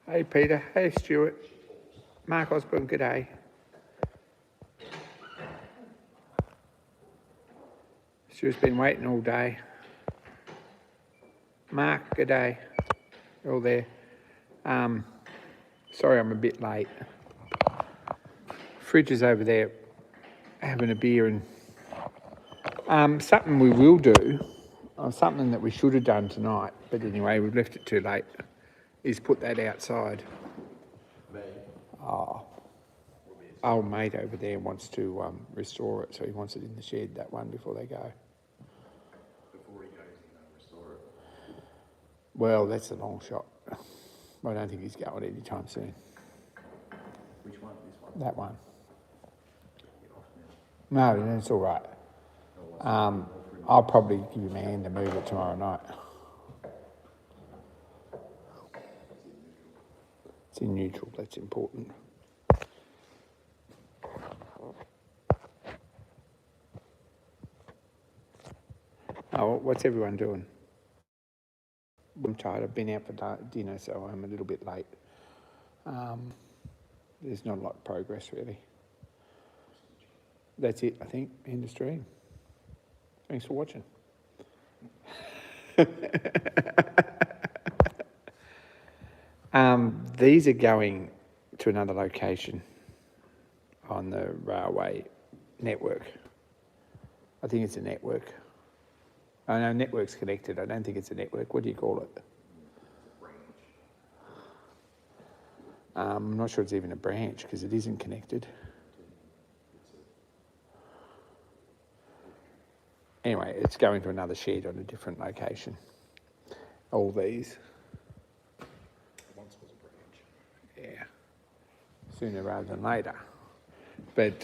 Hey Peter, hey Stuart, Mark Osborne, g'day. Stuart's been waiting all day. Mark, g'day. You're all there. Sorry I'm a bit late. Fridge is over there having a beer, and something we will do, or something that we should have done tonight, but anyway, we've left it too late, is put that outside. Old mate over there wants to restore it, so he wants it in the shed, that one, before they go. Before he goes, he's going to restore it. Well, that's a long shot. I don't think he's going anytime soon. Which one? This one? That one. Get off now. No, it's all right. I'll probably give him a hand to move it tomorrow night. It's in neutral, that's important. Oh, what's everyone doing? I'm tired. I've been out for dinner, so I'm a little bit late. There's not a lot of progress, really. That's it, I think. End of stream. Thanks for watching. These are going to another location on the railway network. I think it's a network. Oh no, network's connected. I don't think it's a network. What do you call it? I'm not sure it's even a branch because it isn't connected. Anyway, it's going to another shed on a different location. All these. Once was a branch. Yeah. Sooner rather than later. But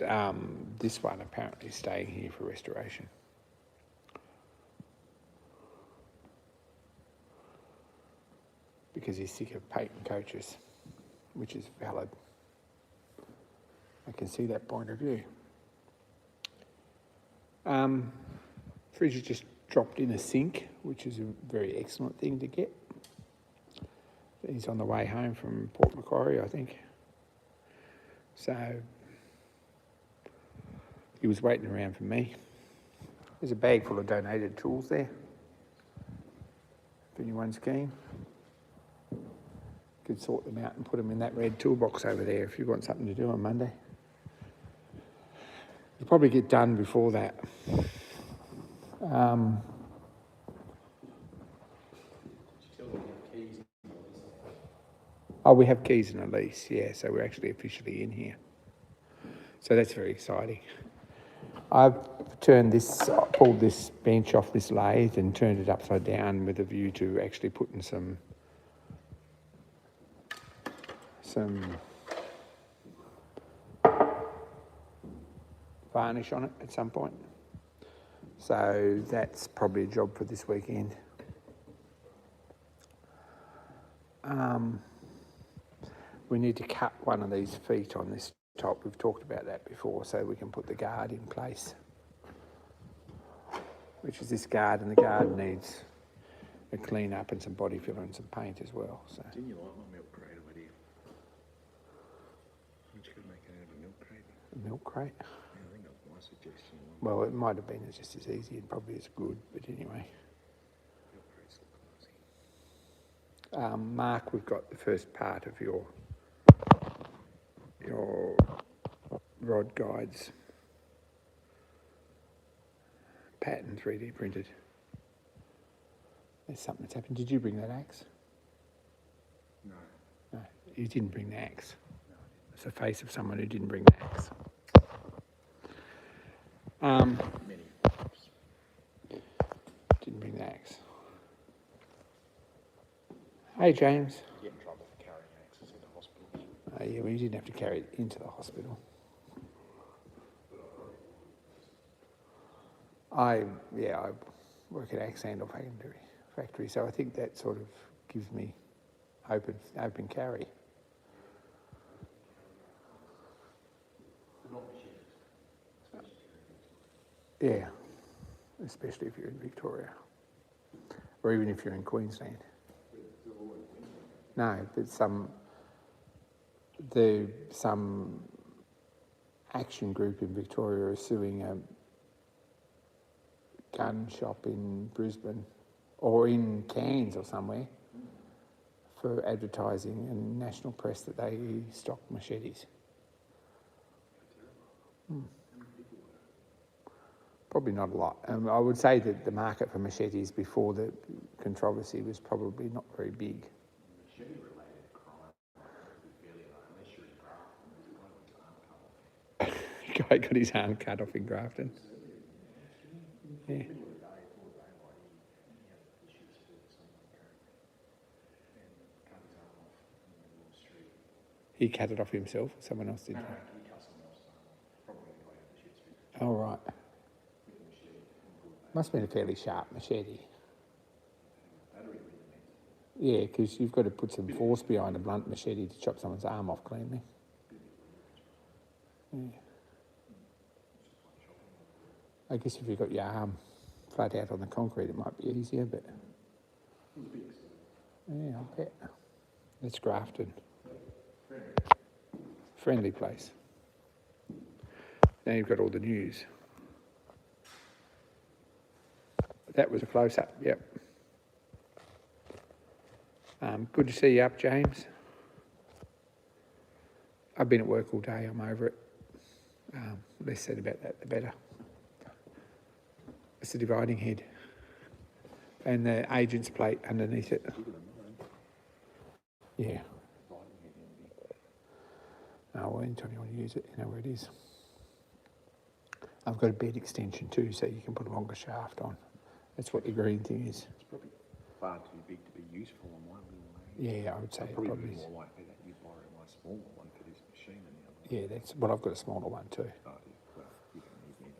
this one apparently is staying here for restoration. Because he's sick of patent coaches, which is valid. I can see that point of view. Fridge has just dropped in a sink, which is a very excellent thing to get. He's on the way home from Port Macquarie, I think. So he was waiting around for me. There's a bag full of donated tools there, if anyone's keen. Could sort them out and put them in that red toolbox over there if you've got something to do on Monday. It'll probably get done before that. Oh, we have keys and a lease, yeah, so we're actually officially in here. So that's very exciting. I've pulled this bench off this lathe and turned it upside down with a view to actually putting some varnish on it at some point. So that's probably a job for this weekend. We need to cut one of these feet on this top. We've talked about that before, so we can put the guard in place, which is this guard, and the guard needs a clean up and some body filler and some paint as well. So. Didn't you like my milk crate idea? Aren't you going to make it out of a milk crate? A milk crate? Yeah, I think that was my suggestion. Well, it might have been just as easy and probably as good, but anyway. Milk crates look classy. Mark, we've got the first part of your rod guides pattern 3D printed. There's something that's happened. Did you bring that axe? No. No, you didn't bring the axe. No, It's the face of someone who didn't bring the axe. many. Didn't bring the axe. Hey, James. Get in trouble for carrying axes into hospital. Yeah, well, you didn't have to carry it into the hospital. I work at Axe Handle Factory, so I think that sort of gives me open carry. Yeah, especially if you're in Victoria, or even if you're in Queensland. No, but some some action group in Victoria is suing a gun shop in Brisbane or in Cairns or somewhere for advertising in national press that they stock machetes. Probably not a lot. I would say that the market for machetes before the controversy was probably not very big. Machete-related crime would be fairly low, unless you're in Grafton, because one got his arm cut off. Guy got his arm cut off in Grafton. Yeah. He cut it off himself, or someone else did. He cut someone else's arm off, probably the way out the shit's fit. Oh, right. Must have been a fairly sharp machete. Yeah, because you've got to put some force behind a blunt machete to chop someone's arm off cleanly. Yeah. I guess if you've got your arm flat out on the concrete, it might be easier, but... Yeah, I bet. That's Grafton. Friendly place. Now you've got all the news. That was a close-up, yep. Good to see you up, James. I've been at work all day, I'm over it. Less said about that, the better. It's the dividing head and the agent's plate underneath it. Yeah. Oh, well, anytime you want to use it, you know where it is. I've got a bed extension too, so you can put a longer shaft on. That's what the green thing is. It's probably far too big to be useful on one little leg. Yeah, I would say it probably probably is. more likely that you borrow my smaller one for this machine than the other one. Yeah, that's well, I've got a smaller one too. Oh, yeah. Well, you don't need me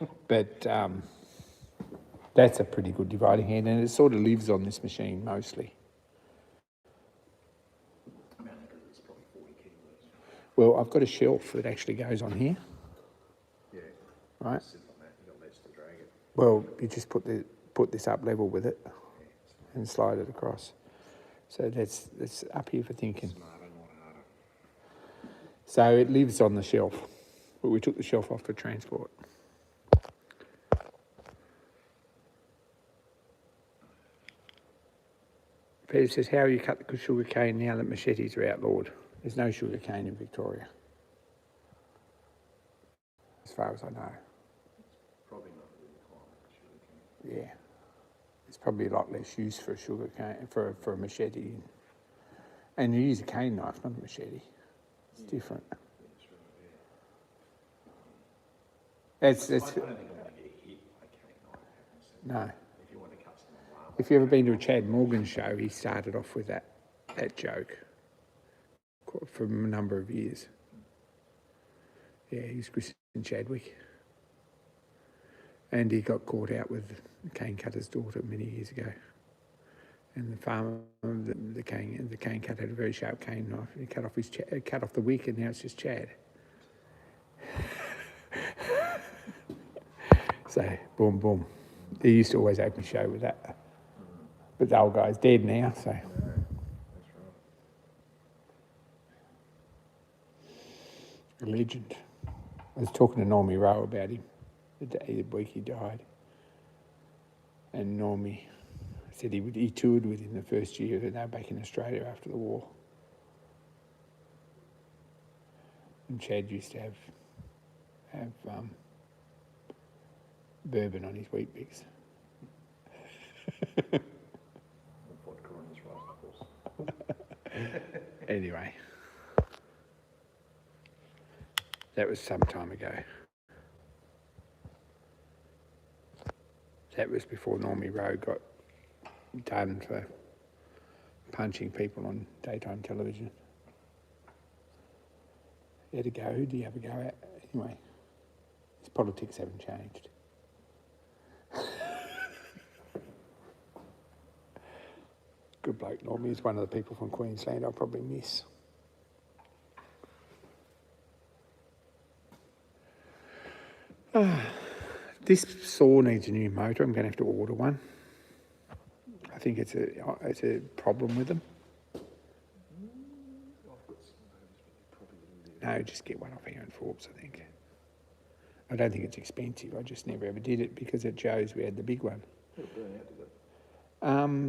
then. But that's a pretty good dividing hand, and it sort of lives on this machine mostly. I mean, I think it's probably 40 kilos. Well, I've got a shelf that actually goes on here, Yeah. right? Sit on that, you've got less to drag it. Well, you just put this up level with it and slide it across. So that's up here for thinking. Smarter, not harder. So it lives on the shelf, but we took the shelf off for transport. Peter says, how you cut the sugar cane now that machetes are outlawed? There's no sugar cane in Victoria, as far as I know. Probably not really climate, sugar cane. Yeah, there's probably a lot less use for a sugar cane for a machete, and you use a cane knife, not a machete. It's different. That's right, yeah. It's I don't think I want to get hit by a cane knife. no. If you want to cut someone's arm, If you've ever been to a Chad Morgan show, he started off with that joke for a number of years. Yeah, he's Christian Chadwick. And he got caught out with the cane cutter's daughter many years ago. And the farmer, the cane cutter had a very sharp cane knife. And he cut off the wick, and now it's just Chad. So, boom, boom. He used to always open the show with that. But the old guy's dead now, so. that's right. A legend. I was talking to Normie Rowe about him the week he died. And Normie said he toured with him the first year that they were back in Australia after the war. And Chad used to have bourbon on his wheat bix. Vodka on his rice, of course. Anyway, that was some time ago. That was before Normie Rowe got done for punching people on daytime television. He had a go. Who did he have a go at? Anyway, his politics haven't changed. Good bloke, Normie. He's one of the people from Queensland I'll probably miss. This saw needs a new motor. I'm going to have to order one. I think it's a problem with them. No, just get one off Aaron Forbes, I think. I don't think it's expensive. I just never ever did it because at Joe's we had the big one.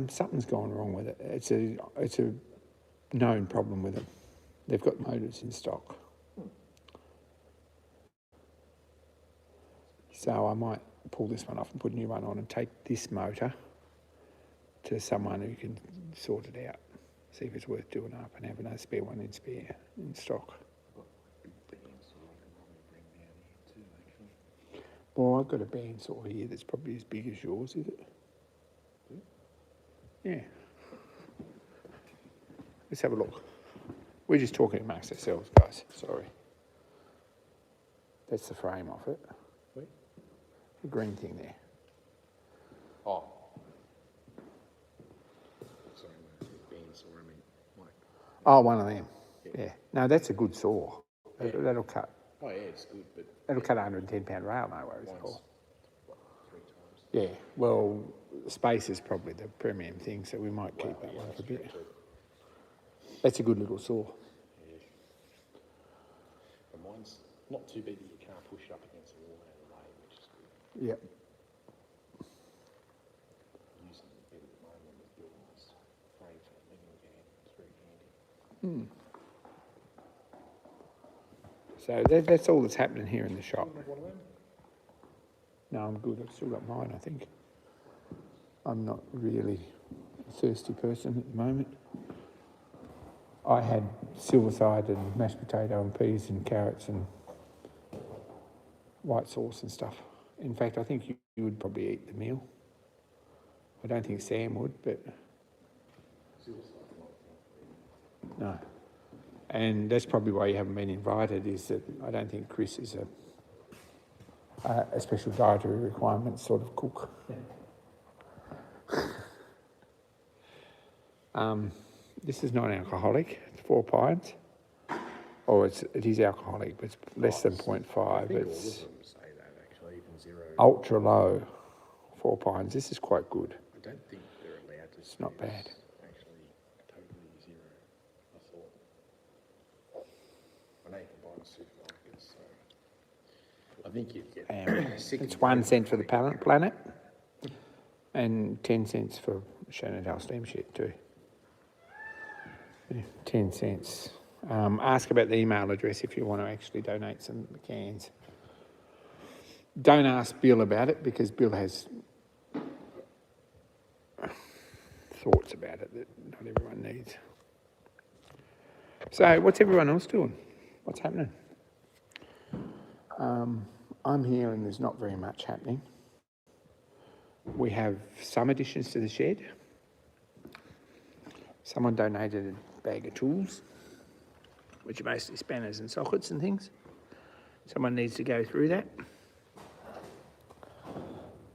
Something's gone wrong with it. It's a known problem with it. They've got motors in stock. So I might pull this one off and put a new one on and take this motor to someone who can sort it out. See if it's worth doing up and have another spare one in stock. Well, I've got a bandsaw here that's probably as big as yours, is it? Yeah. Let's have a look. We're just talking amongst ourselves, guys. Sorry. That's the frame off it. Wait. The green thing there. Oh. Sorry, mate. Bandsaw, I mean, like. Oh, one of them. Yeah. No, that's a good saw. Yeah. That'll cut. Oh, yeah, it's good, but. That'll cut a £110 rail, no worries at all. What, 3 times? Yeah. Well, space is probably the premium thing, so we might keep that one for a bit. That's a good little saw. Yeah. And mine's not too big that you can't push it up against the wall out of the way, which is good. Yep. I'm using it a bit at the moment with building this frame for the living van. It's very handy. So that's all that's happening here in the shop. One of them? No, I'm good. I've still got mine, I think. I'm not really a thirsty person at the moment. I had silverside and mashed potato and peas and carrots and white sauce and stuff. In fact, I think you would probably eat the meal. I don't think Sam would, but no. And that's probably why you haven't been invited, is that I don't think Chris is a special dietary requirement sort of cook. This is non-alcoholic. It's 4 pints. Or it is alcoholic, but it's less than 0.5. I think all of them It's say that, actually, even 0. ultra low, 4 pints. This is quite good. I don't think they're allowed to. It's not bad. Actually, totally 0, I thought. I know you can buy them in supermarkets, so I think you'd get sick. It's 1 cent for the planet and 10 cents for Shenandoah Steamship too. 10 cents. Ask about the email address if you want to actually donate some cans. Don't ask Bill about it because Bill has thoughts about it that not everyone needs. So what's everyone else doing? What's happening? I'm here and there's not very much happening. We have some additions to the shed. Someone donated a bag of tools, which are mostly spanners and sockets and things. Someone needs to go through that.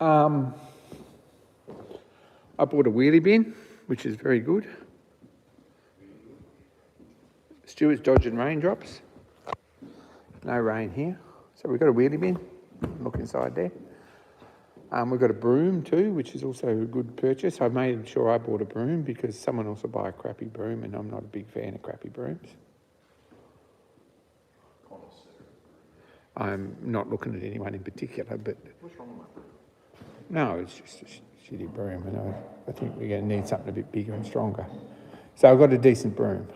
I bought a wheelie bin, which is very good. Stuart's dodging raindrops. No rain here. So we've got a wheelie bin. Look inside there. We've got a broom too, which is also a good purchase. I made sure I bought a broom because someone else will buy a crappy broom and I'm not a big fan of crappy brooms. I'm not looking at anyone in particular, but... What's wrong with that? No, it's just a shitty broom and I think we're going to need something a bit bigger and stronger. So I've got a decent broom.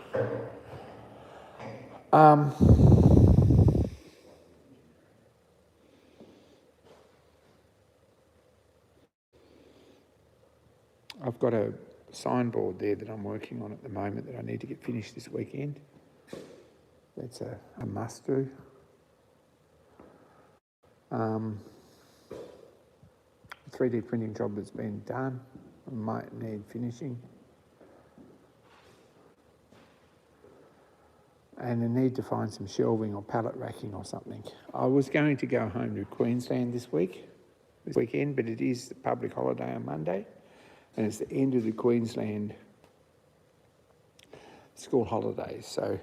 I've got a signboard there that I'm working on at the moment that I need to get finished this weekend. That's a must do. 3D printing job that's been done. I might need finishing. And I need to find some shelving or pallet racking or something. I was going to go home to Queensland this weekend, but it is the public holiday on Monday. And it's the end of the Queensland school holidays, so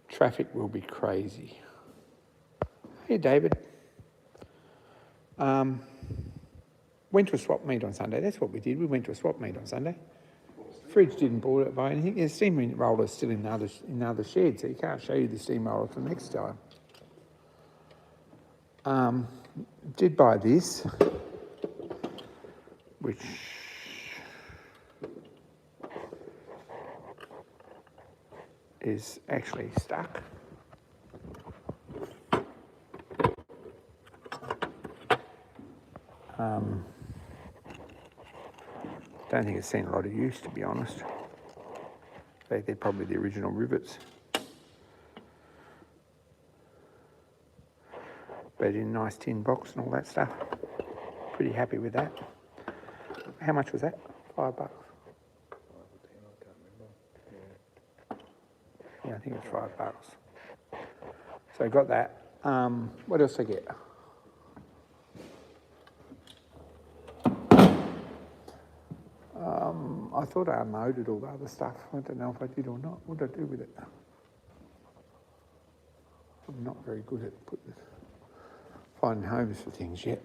traffic will be crazy. Hey, David. Went to a swap meet on Sunday. That's what we did. We went to a swap meet on Sunday. fridge didn't board it by anything. The steamroller's still in another shed, so you can't show you the steamroller till next time. Did buy this, which is actually stuck. Don't think it's seen a lot of use, to be honest. They're probably the original rivets. But in a nice tin box and all that stuff. Pretty happy with that. How much was that? $5. Yeah, I think it's $5. So I got that. What else did I get? I thought I unloaded all the other stuff. I don't know if I did or not. What did I do with it? I'm not very good at finding homes for things yet.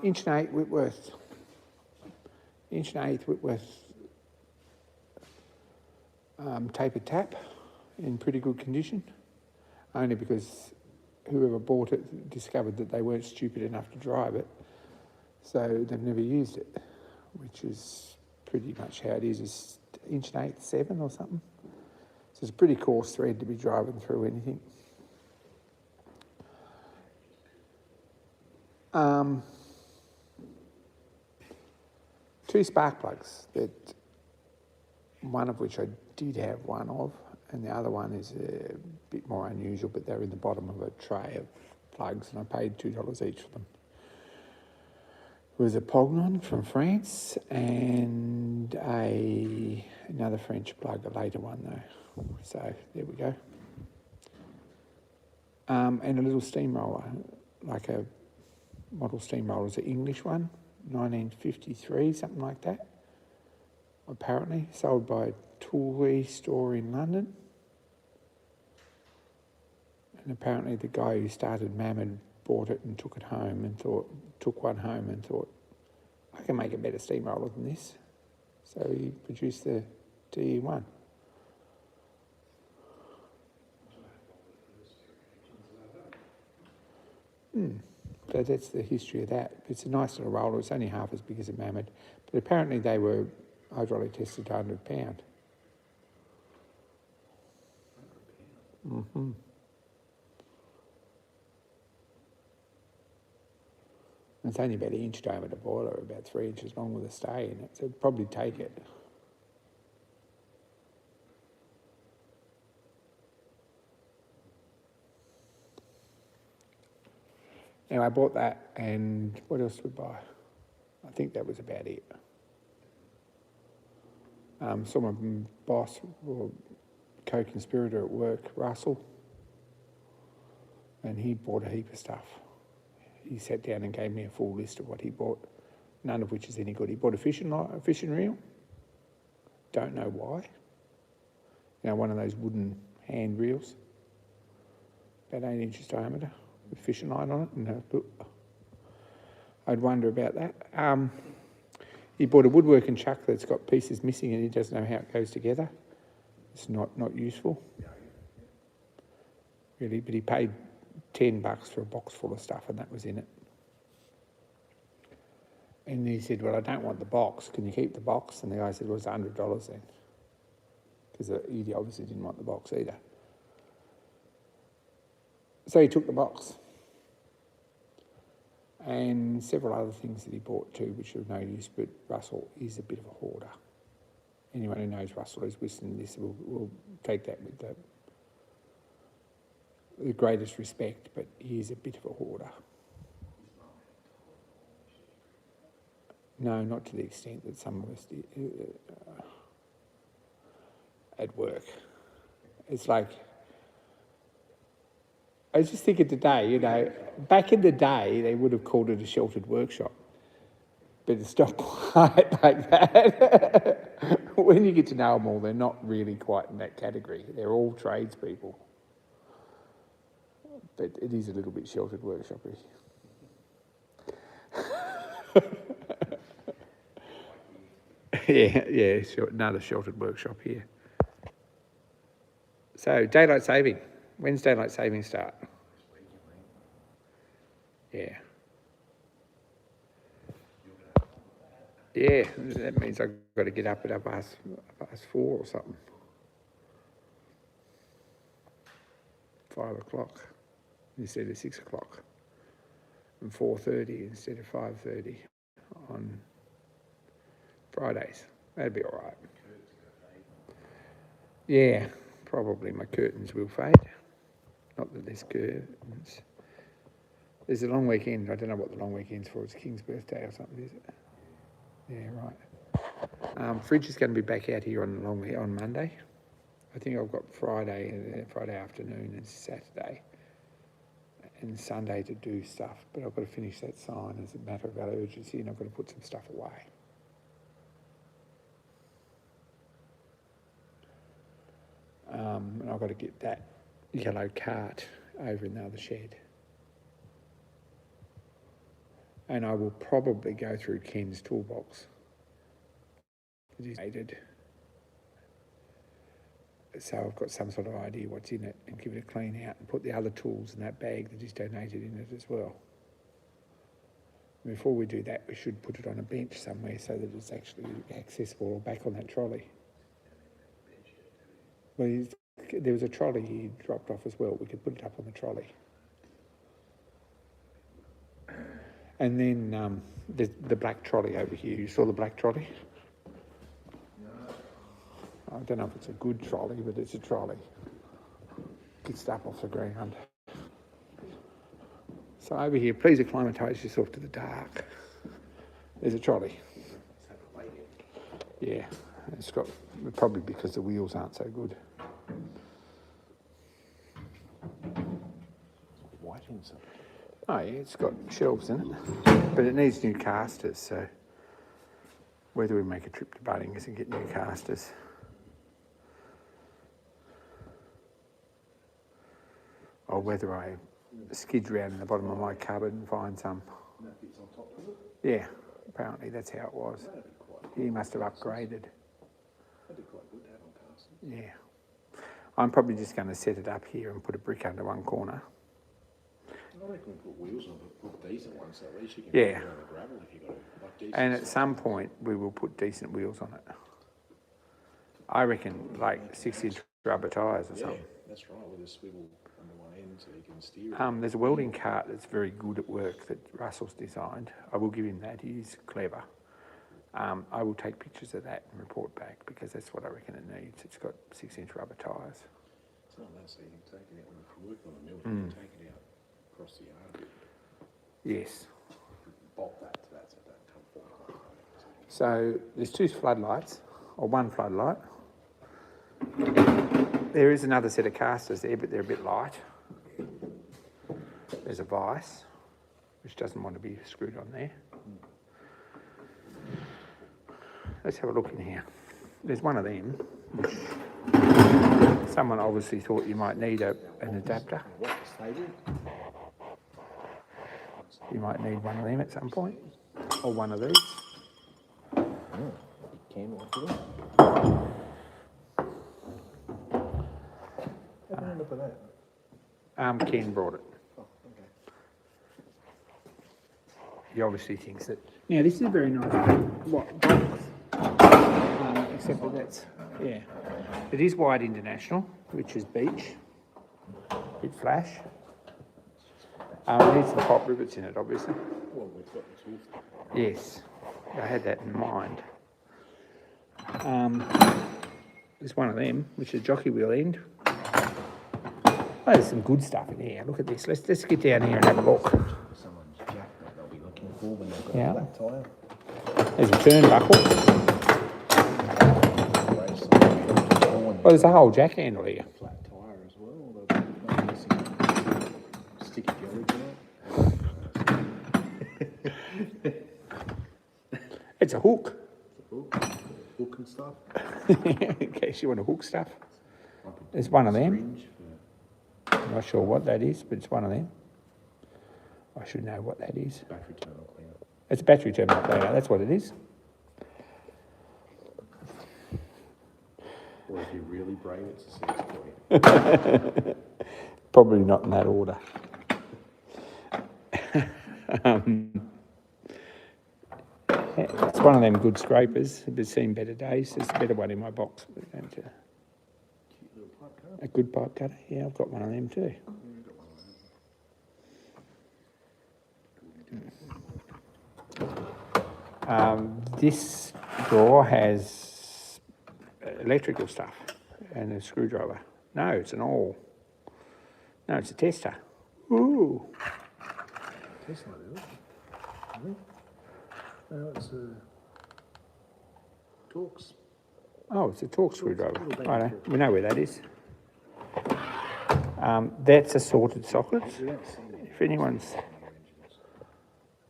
Inch and 8 Whitworth. Inch and 8 Whitworth tapered tap in pretty good condition. Only because whoever bought it discovered that they weren't stupid enough to drive it. So they've never used it, which is pretty much how it is. It's inch and 8 7 or something. So it's a pretty coarse thread to be driving through anything. Two spark plugs, that one of which I did have one of, and the other one is a bit more unusual, but they're in the bottom of a tray of plugs, and I paid $2 each for them. It was a Pognon from France and another French plug, a later one though. So there we go. And a little steamroller, like a model steamroller, is an English one, 1953, something like that. Apparently, sold by a tool store in London. And apparently the guy who started Mammoth bought it and took one home and thought, I can make a better steamroller than this. So he produced the DE1. So that's the history of that. It's a nice little roller. It's only half as big as a Mammoth. But apparently they were hydraulic tested to £100. Mm-hmm. It's only about an inch diameter boiler, about 3 inches long with a stay in it, so it'd probably take it. Now I bought that, and what else did we buy? I think that was about it. Saw my boss, or co-conspirator at work, Russell, and he bought a heap of stuff. He sat down and gave me a full list of what he bought, none of which is any good. He bought a fishing reel. Don't know why. You know, one of those wooden hand reels, about 8 inches diameter, with fishing line on it. And I'd wonder about that. He bought a woodworking chuck that's got pieces missing and he doesn't know how it goes together. It's not useful, really, but he paid $10 for a box full of stuff, and that was in it. And he said, well, I don't want the box. Can you keep the box? And the guy said, well, it's $100 then. Because he obviously didn't want the box either. So he took the box. And several other things that he bought too, which are of no use, but Russell is a bit of a hoarder. Anyone who knows Russell who's listening to this will take that with the greatest respect, but he is a bit of a hoarder. No, not to the extent that some of us did at work. It's like, I was just thinking today, you know, back in the day, they would have called it a sheltered workshop, but it's not quite like that. When you get to know them all, they're not really quite in that category. They're all tradespeople. But it is a little bit sheltered workshop-y. Yeah, another sheltered workshop here. So, daylight saving. When's daylight saving start? Yeah. Yeah, that means I've got to get up at half past 4 or something. 5 o'clock instead of 6 o'clock. And 4:30 instead of 5:30 on Fridays. That'd be all right. Yeah, probably my curtains will fade. Not that there's curtains. There's a long weekend. I don't know what the long weekend's for. It's King's birthday or something, is it? Yeah, right. Fridge is going to be back out here on Monday. I think I've got Friday afternoon and Saturday and Sunday to do stuff, but I've got to finish that sign as a matter of urgency, and I've got to put some stuff away. And I've got to get that yellow cart over in the other shed. And I will probably go through Ken's toolbox. He's dated. So I've got some sort of idea what's in it and give it a clean out and put the other tools in that bag that he's donated in it as well. Before we do that, we should put it on a bench somewhere so that it's actually accessible or back on that trolley. Well, there was a trolley he dropped off as well. We could put it up on the trolley. And then the black trolley over here. You saw the black trolley? I don't know if it's a good trolley, but it's a trolley. Get stuff off the ground. So over here, please acclimatise yourself to the dark. There's a trolley. Yeah, it's got, probably because the wheels aren't so good. White inside. Oh yeah, it's got shelves in it, but it needs new casters, so whether we make a trip to Bunnings and get new casters. Or whether I skid around in the bottom of my cupboard and find some. And that fits on top of it? Yeah, apparently that's how it was. He must have upgraded. That'd be quite good to have on casters. Yeah. I'm probably just going to set it up here and put a brick under one corner. I reckon we put wheels on, but put decent ones, so at least you can Yeah. put it on the gravel if you've got to. Like decent And at stuff. some point we will put decent wheels on it. I reckon like 6-inch rubber tyres or Yeah, something. that's right, with a swivel under one end so you can steer it. There's a welding cart that's very good at work that Russell's designed. I will give him that. He's clever. I will take pictures of that and report back because that's what I reckon it needs. It's got 6-inch rubber tyres. It's not that, so you can take it out when you're working on the mill, you can take it out across the yard a bit. Yes. Bolt that to that so it don't come forward. So there's 2 floodlights, or 1 floodlight. There is another set of casters there, but they're a bit light. There's a vise, which doesn't want to be screwed on there. Let's have a look in here. There's one of them, which someone obviously thought you might need an adapter. What's the stable? You might need one of them at some point, or one of these. Can what to do? Have a look at that. Ken brought it. Oh, okay. He obviously thinks that. Now this is a very nice box, except that that's It is White International, which is beach. Bit flash. It needs some pop rivets in it, obviously. Well, we've got the tool for that. Yes, I had that in mind. There's one of them, which is jockey wheel end. Oh, there's some good stuff in here. Look at this. Let's get down here and have a look. Someone's jack that they'll be looking for when they've got Yeah. a flat tyre. There's a turnbuckle. Well, there's a whole jack handle here. Flat tyre as well. They'll be missing sticky jelly to it. It's a hook. Hook and stuff. In case you want to hook stuff. There's one of them. Syringe I'm not sure what that is, but it's one of them. I should know what that is. for battery terminal cleaner. It's a battery terminal cleaner, that's what it is. Or if you're really brave, it's a sex toy. Probably not in that order. It's one of them good scrapers. It's seen better days. There's a better one in my box. We're going to Cute little pipe cutter. a good pipe cutter. Yeah, I've got one of them too. We've got one of those. This drawer has electrical stuff and a screwdriver. No, it's an awl. No, it's a tester. Ooh. Tastes like it. Really? No, it's a Torx. Oh, it's a Torx screwdriver. little baby Righto, Torx. we know where that is. That's assorted sockets. We don't see many. If anyone's...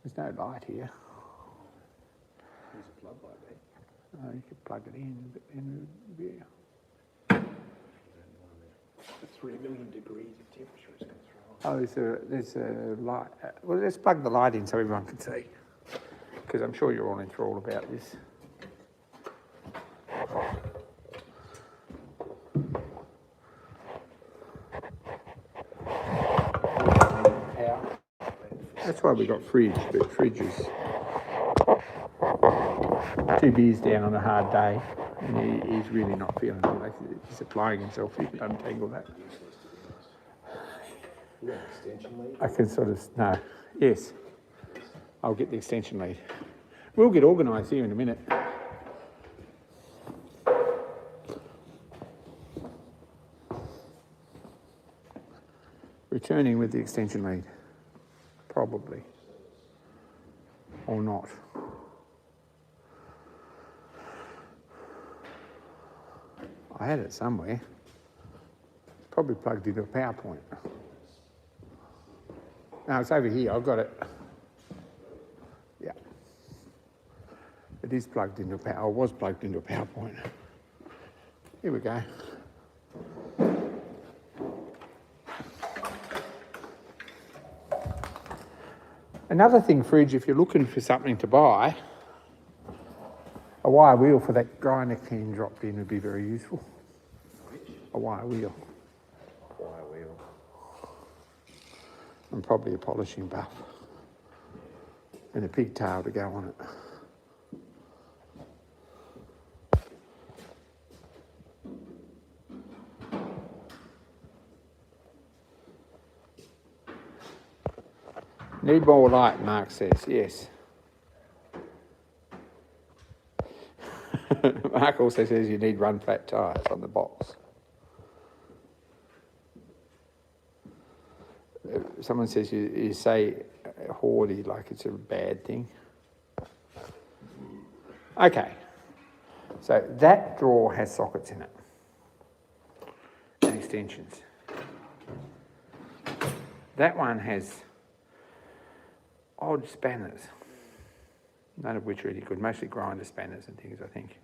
There's no light here. There's a floodlight there. Oh, you could plug it in, but then... Yeah. The 3 million degrees of temperature it's going to throw off. Oh, there's a light. Well, let's plug the light in so everyone can see. Because I'm sure you're all enthralled about this. That's why we got fridge, but fridge is 2 beers down on a hard day, and he's really not feeling it. Like he's applying himself. He can untangle that. You got an extension lead? I can sort of, no, yes. I'll get the extension lead. We'll get organised here in a minute. Returning with the extension lead. Probably. Or not. I had it somewhere. Probably plugged into a PowerPoint. No, it's over here. I've got it. Yeah. It is plugged into a power. Was plugged into a PowerPoint. Here we go. Another thing, fridge, if you're looking for something to buy, a wire wheel for that grinder can dropped in would be very useful. A wire wheel. Wire wheel. And probably a polishing buff. And a pigtail to go on it. Need more light, Mark says, yes. Mark also says you need run flat tyres on the box. Someone says you say hoardy like it's a bad thing. Okay, so that drawer has sockets in it and extensions. That one has odd spanners, none of which are really good, mostly grinder spanners and things, I think.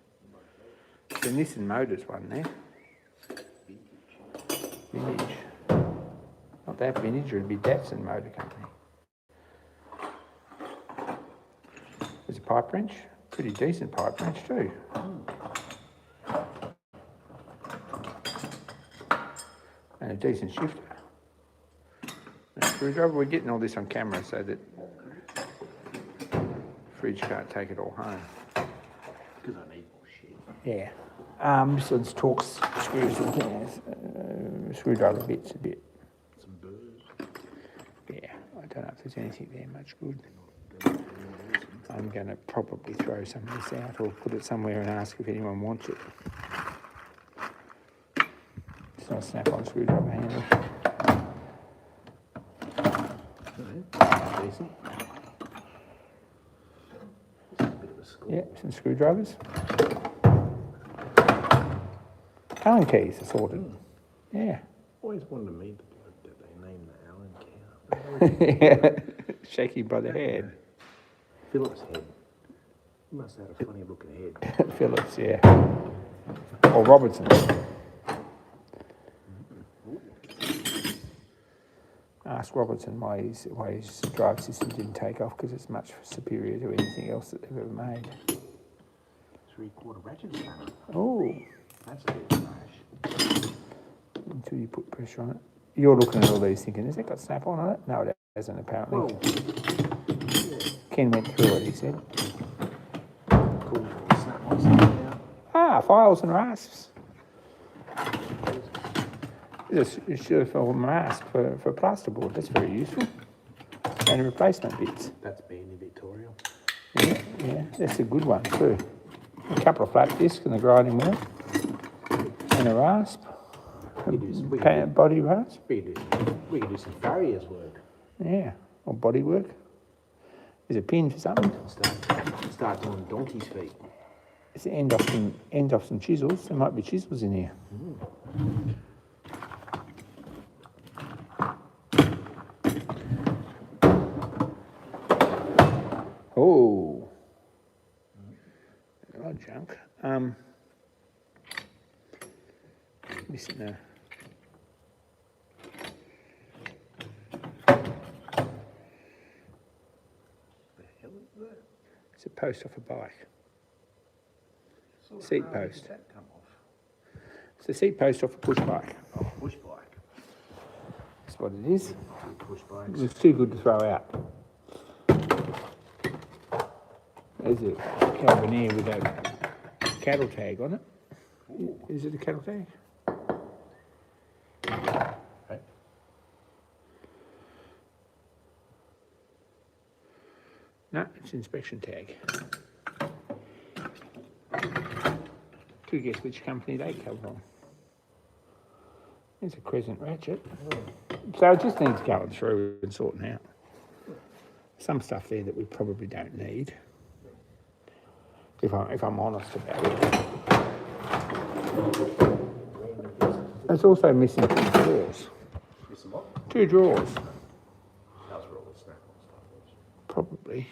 The Nissan Motors one there. Vintage. Not that vintage, it would be Datsun Motor Company. There's a pipe wrench, pretty decent pipe wrench too. And a decent shifter. And a screwdriver, we're getting all this on camera so that fridge can't take it all home. Because I need more shit. Yeah. This one's Torx screws and things, screwdriver bits a bit. Some burrs. Yeah, I don't know if there's anything there much good. I'm going to probably throw some of this out or put it somewhere and ask if anyone wants it. It's not a snap-on screwdriver handle. Decent. Yeah, some screwdrivers. Allen keys assorted. Yeah. Always wanted to meet the bloke that they named the Allen cow. Yeah. Shaking by the head. Phillips head. He must have had a funny looking head. Phillips, yeah. Or Robertson. Ask Robertson why his drive system didn't take off, because it's much superior to anything else that they've ever made. 3/4 ratchet spanner. Oh, That's a bit harsh. until you put pressure on it. You're looking at all these thinking, has it got snap-on on it? No, it hasn't apparently. Well, yeah. Ken went through it, he said. Cool. Snap on something out. Ah, files and rasps. It's just for rasp for plasterboard. That's very useful. And replacement bits. That's Bandy Victoria. Yeah, that's a good one too. A couple of flat discs and a grinding wheel. And a rasp. Body rasp. We could do some farriers work. Yeah, or body work. There's a pin for something. Start doing donkey's feet. It's the end off some chisels. There might be chisels in here. Oh, a lot of junk. Missing the. It's a post off a bike. Seat post. That come off? It's a seat post off a push bike. Oh, push bike. That's what it is. Two push bikes. It's too good to throw out. There's a carabiner with a cattle tag on it. Is it a cattle tag? Okay. No, it's inspection tag. To guess which company they come from. There's a crescent ratchet. So it just needs going through and sorting out. Some stuff there that we probably don't need. If I'm honest about it. It's also missing 2 drawers. Missing what? 2 drawers. That's where all the snap-on stuff was. Probably.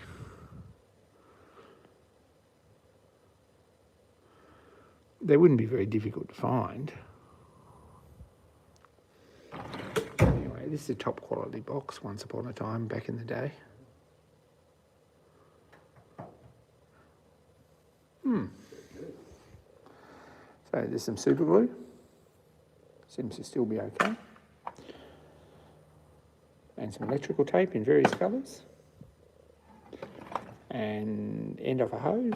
They wouldn't be very difficult to find. Anyway, this is a top quality box once upon a time back in the day. So there's some super glue. Seems to still be okay. And some electrical tape in various colours. And end of a hose.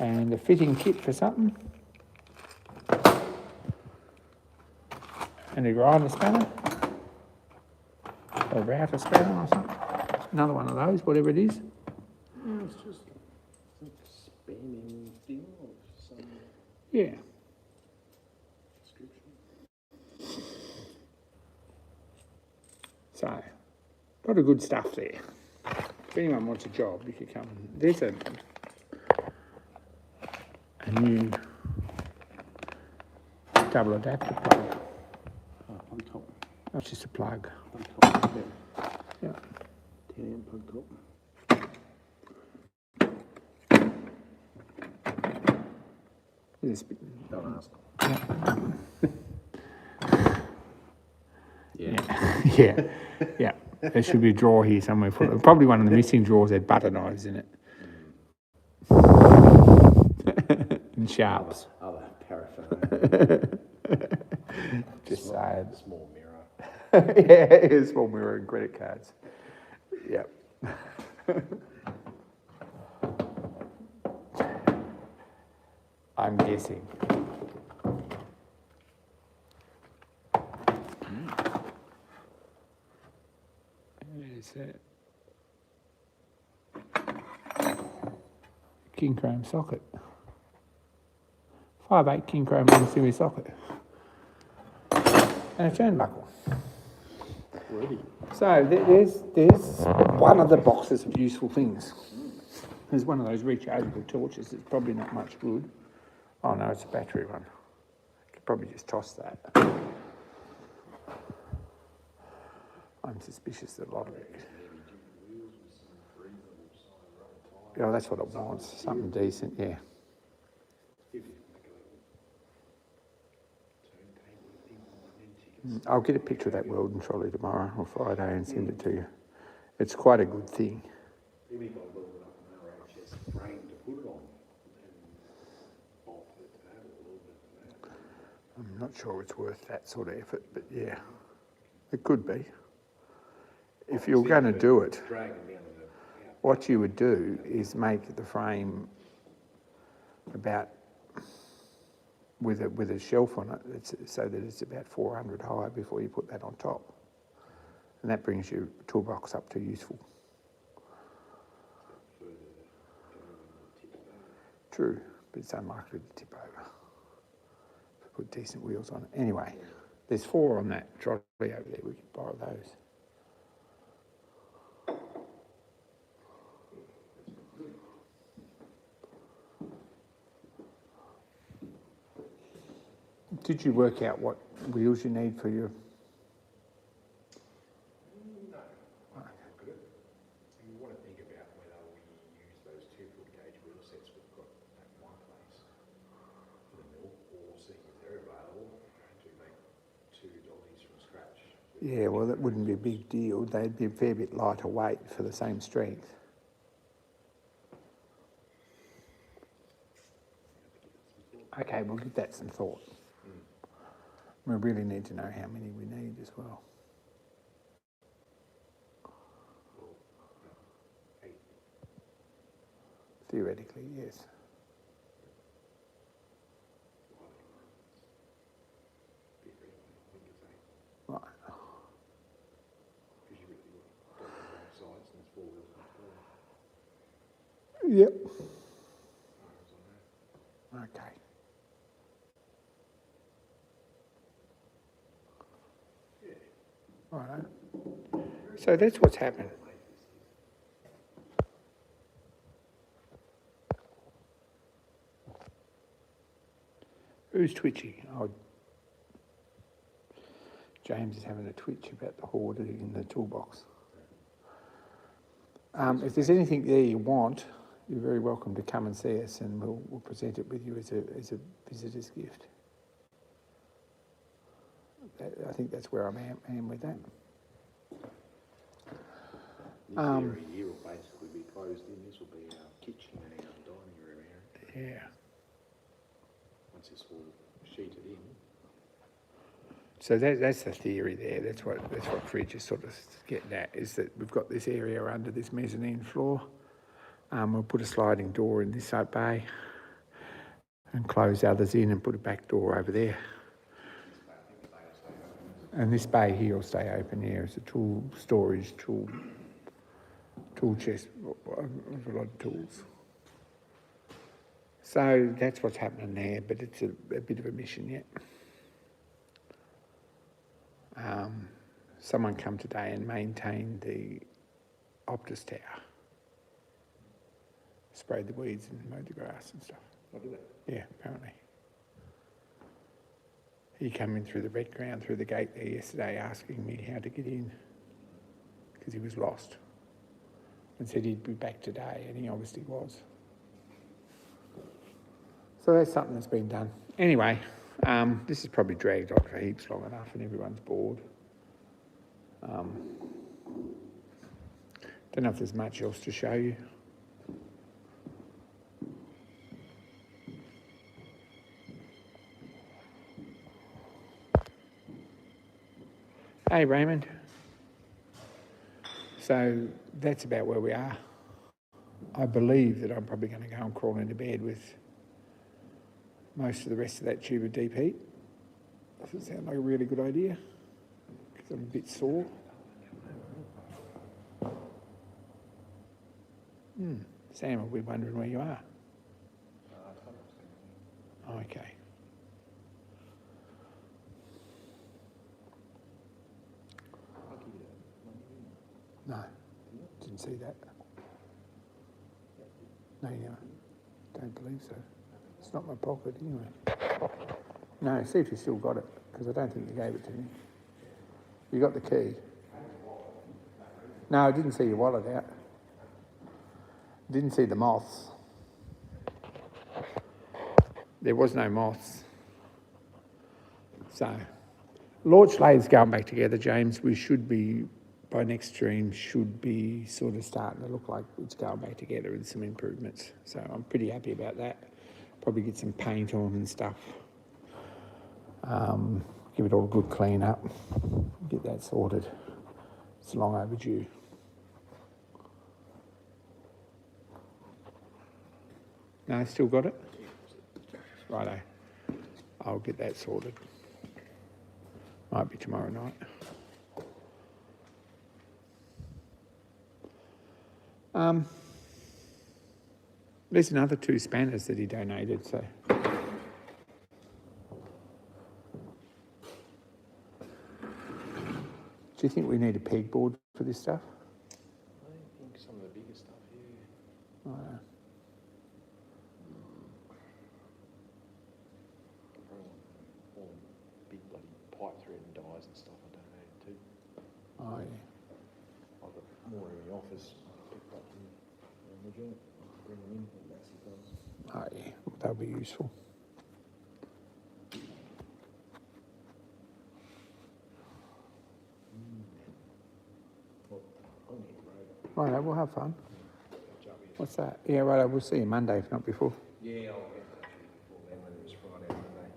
And a fitting kit for something. And a grinder spanner. Or a router spanner or something. Another one of those, whatever it is. Yeah, it's just some spinning thing or some Yeah. description. So, a lot of good stuff there. If anyone wants a job, you could come. There's a new double adapter plug. Plug top. That's just a plug. Plug top. Yeah. 10 amp plug top. There's a bit- Don't ask. yeah. Yeah. There should be a drawer here somewhere. Probably one of the missing drawers had butter knives in it. And sharps. Other paraphernalia. Just saying. Small mirror. Yeah, small mirror and credit cards. Yep. I'm guessing. There's that. King chrome socket. 5/8 king chrome long series socket. And a turnbuckle. Ready. So there's one of the boxes of useful things. There's one of those rechargeable torches that's probably not much good. Oh no, it's a battery one. Could probably just toss that. I'm suspicious that a lot of it. Yeah, that's what it wants. Something decent, yeah. I'll get a picture of that Weldon trolley tomorrow or Friday and send it to you. It's quite a good thing. I'm not sure it's worth that sort of effort, but yeah, it could be. If you're going to do it, Dragging down the what you would do is make the frame about with a shelf on it, so that it's about 400 high before you put that on top, and that brings your toolbox up to useful. True, but it's unlikely to tip over. Put decent wheels on it. Anyway, there's 4 on that trolley over there. We could borrow those. Did you work out what wheels you need for your... No, I haven't looked at it. And we want to think about whether we use those 2-foot gauge wheel sets we've got at my place for the mill, or see if they're available to make 2 dollies from scratch. Yeah, well, that wouldn't be a big deal. They'd be a fair bit lighter weight for the same strength. Okay, we'll give that some thought. We really need to know how many we need as well. Theoretically, yes. Right. Because you've got both sides and there's 4 wheels on the floor. Yep. Okay. Right. So that's what's happened. Who's twitchy? Oh, James is having a twitch about the hoarding in the toolbox. If there's anything there you want, you're very welcome to come and see us, and we'll present it with you as a visitor's gift. I think that's where I am with that. This area here will basically be closed in. This will be our kitchen and our dining room area. Yeah. Once this all sheeted in. So that's the theory there. That's what Fridge is sort of getting at, is that we've got this area under this mezzanine floor. We'll put a sliding door in this bay and close the others in and put a back door over there. And this bay here will stay open here. It's a tool storage, tool chest, a lot of tools. So that's what's happening there, but it's a bit of a mission yet. Someone come today and maintained the Optus tower. Sprayed the weeds and mowed the grass and stuff. I'll do that. Yeah, apparently. He came in through the red ground, through the gate there yesterday, asking me how to get in, because he was lost, and said he'd be back today, and he obviously was. So that's something that's been done. Anyway, this has probably dragged on for heaps long enough, and everyone's bored. Don't know if there's much else to show you. Hey, Raymond. So that's about where we are. I believe that I'm probably going to go and crawl into bed with most of the rest of that tube of deep heat. Does it sound like a really good idea? Because I'm a bit sore. Sam will be wondering where you are. Okay. No, didn't see that. No, you don't believe so. It's not my pocket anyway. No, see if you still got it, because I don't think you gave it to me. You got the key? No, I didn't see your wallet out. Didn't see the moths. There was no moths. So, Lord Slade's going back together, James. We should be, by next stream, should be sort of starting to look like it's going back together with some improvements. So I'm pretty happy about that. Probably get some paint on and stuff. Give it all a good clean up, get that sorted. It's long overdue. No, still got it? Righto. I'll get that sorted. Might be tomorrow night. There's another 2 spanners that he donated, so. Do you think we need a pegboard for this stuff? I think some of the bigger stuff here. Righto. All the big bloody pipe thread and dies and stuff I donated too. Oh, yeah. I've got more in the office picked up in the joint. Bring them in, massive ones. Oh, yeah. That'll be useful. Well, I'm here, road. Righto, we'll have fun. Catch up with What's that? Yeah, righto, we'll see you Monday, if not before. you. Yeah, I'll get in touch with you before then, whether it's Friday or Monday.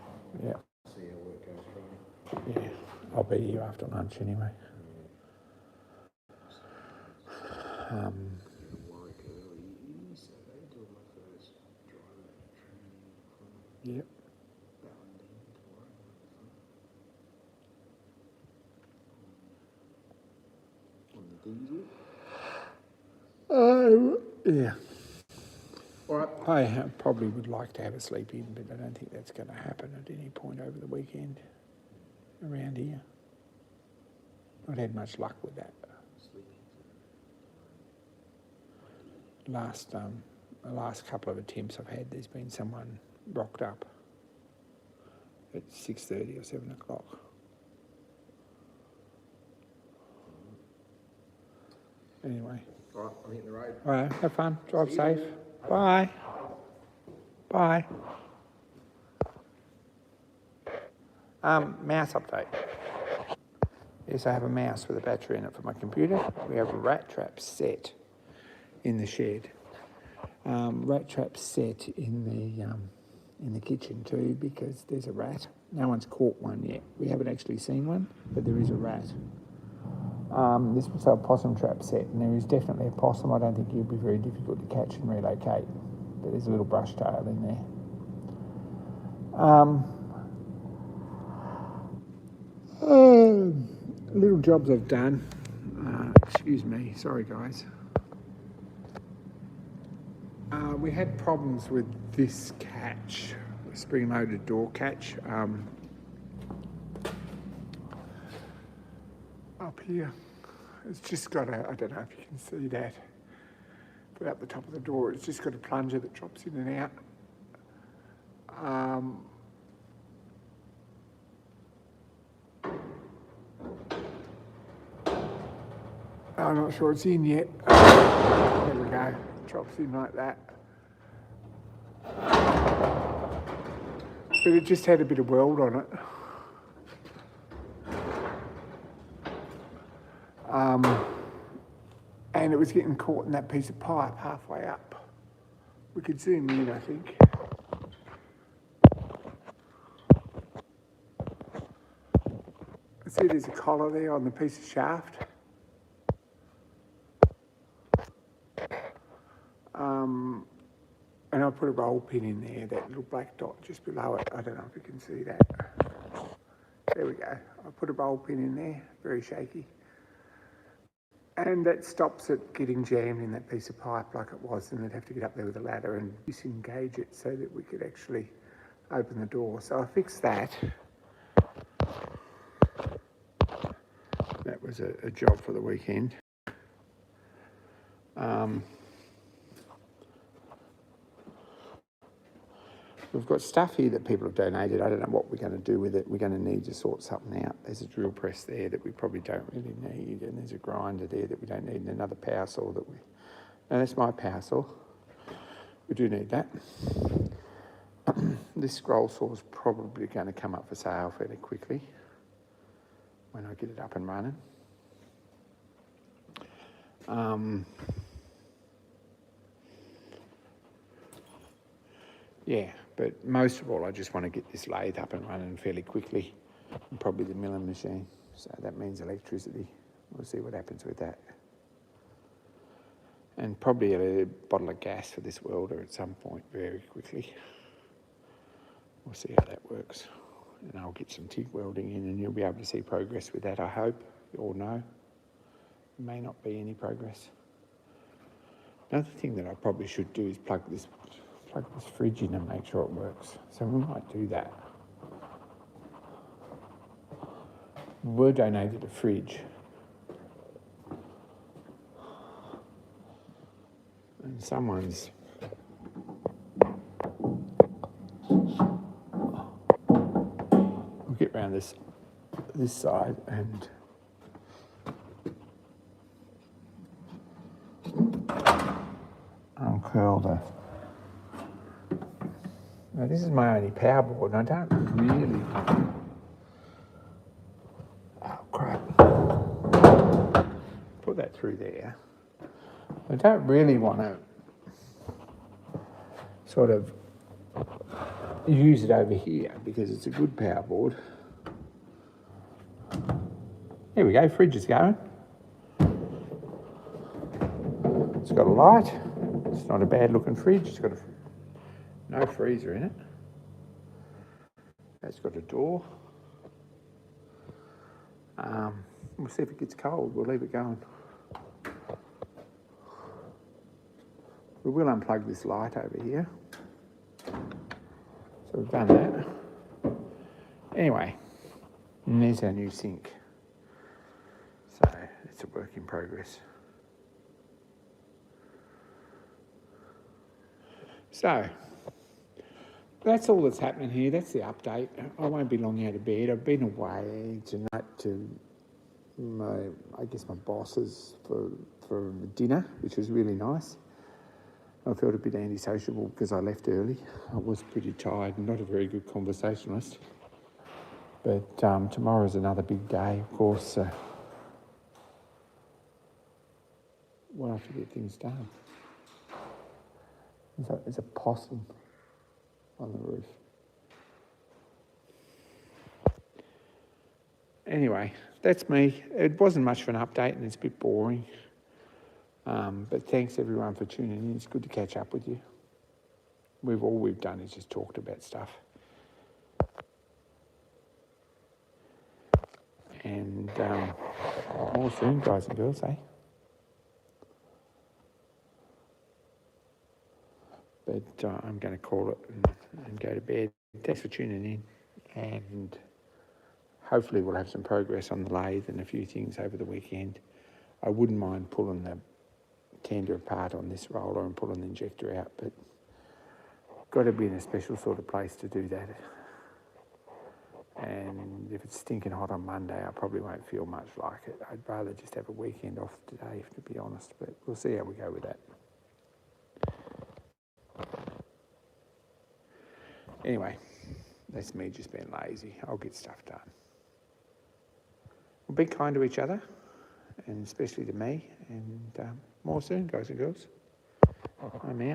Yeah. See how work goes Friday. Yeah. I'll be here after lunch anyway. Warwick early Saturday, doing my first driver training from Yep. Ballindine tomorrow. On the diesel. Yeah. All right. I probably would like to have a sleep in, but I don't think that's going to happen at any point over the weekend around here. Not had much luck with that. The last couple of attempts I've had, there's been someone rocked up at 6:30 or 7 o'clock. Anyway. All right, I'm hitting the road. All right, have fun. Drive safe. Bye. Bye. Mouse update. Yes, I have a mouse with a battery in it for my computer. We have a rat trap set in the shed. Rat trap set in the kitchen too, because there's a rat. No one's caught one yet. We haven't actually seen one, but there is a rat. This was a possum trap set, and there is definitely a possum. I don't think he'll be very difficult to catch and relocate, but there's a little brush tail in there. Little jobs I've done. Excuse me, sorry guys. We had problems with this catch, the spring-loaded door catch. Up here, it's just got a, I don't know if you can see that, but up the top of the door, it's just got a plunger that drops in and out. I'm not sure it's in yet. There we go, drops in like that. But it just had a bit of weld on it. And it was getting caught in that piece of pipe halfway up. We could zoom in, I think. See, there's a collar there on the piece of shaft. And I put a roll pin in there, that little black dot just below it. I don't know if you can see that. There we go. I put a roll pin in there, very shaky. And that stops it getting jammed in that piece of pipe like it was, and they'd have to get up there with a ladder and disengage it so that we could actually open the door. So I fixed that. That was a job for the weekend. We've got stuff here that people have donated. I don't know what we're going to do with it. We're going to need to sort something out. There's a drill press there that we probably don't really need, and there's a grinder there that we don't need, and another power saw that we... No, that's my power saw. We do need that. This scroll saw is probably going to come up for sale fairly quickly when I get it up and running. Yeah, But most of all, I just want to get this lathe up and running fairly quickly, and probably the milling machine. So that means electricity. We'll see what happens with that. And probably a bottle of gas for this welder at some point very quickly. We'll see how that works. And I'll get some TIG welding in and you'll be able to see progress with that, I hope, or no. May not be any progress. Another thing that I probably should do is plug this fridge in and make sure it works. So we might do that. We were donated a fridge. And someone's we'll get round this side and uncurl the. Now this is my only power board and I don't really. Oh crap. Put that through there. I don't really want to sort of use it over here because it's a good power board. Here we go, fridge is going. It's got a light. It's not a bad looking fridge. It's got no freezer in it. It's got a door. We'll see if it gets cold. We'll leave it going. We will unplug this light over here. So we've done that. Anyway, and there's our new sink. So it's a work in progress. So that's all that's happening here. That's the update. I won't be long out of bed. I've been away tonight to my bosses for dinner, which was really nice. I felt a bit antisociable because I left early. I was pretty tired and not a very good conversationalist. But tomorrow's another big day, of course. We'll have to get things done. There's a possum on the roof. Anyway, that's me. It wasn't much of an update and it's a bit boring. But thanks everyone for tuning in. It's good to catch up with you. All we've done is just talked about stuff. And more soon, guys and girls, eh? But I'm going to call it and go to bed. Thanks for tuning in. And hopefully we'll have some progress on the lathe and a few things over the weekend. I wouldn't mind pulling the tender apart on this roller and pulling the injector out, but got to be in a special sort of place to do that. And if it's stinking hot on Monday, I probably won't feel much like it. I'd rather just have a weekend off today, to be honest, but we'll see how we go with that. Anyway, that's me just being lazy. I'll get stuff done. Well, be kind to each other, and especially to me, and more soon, guys and girls. I'm out.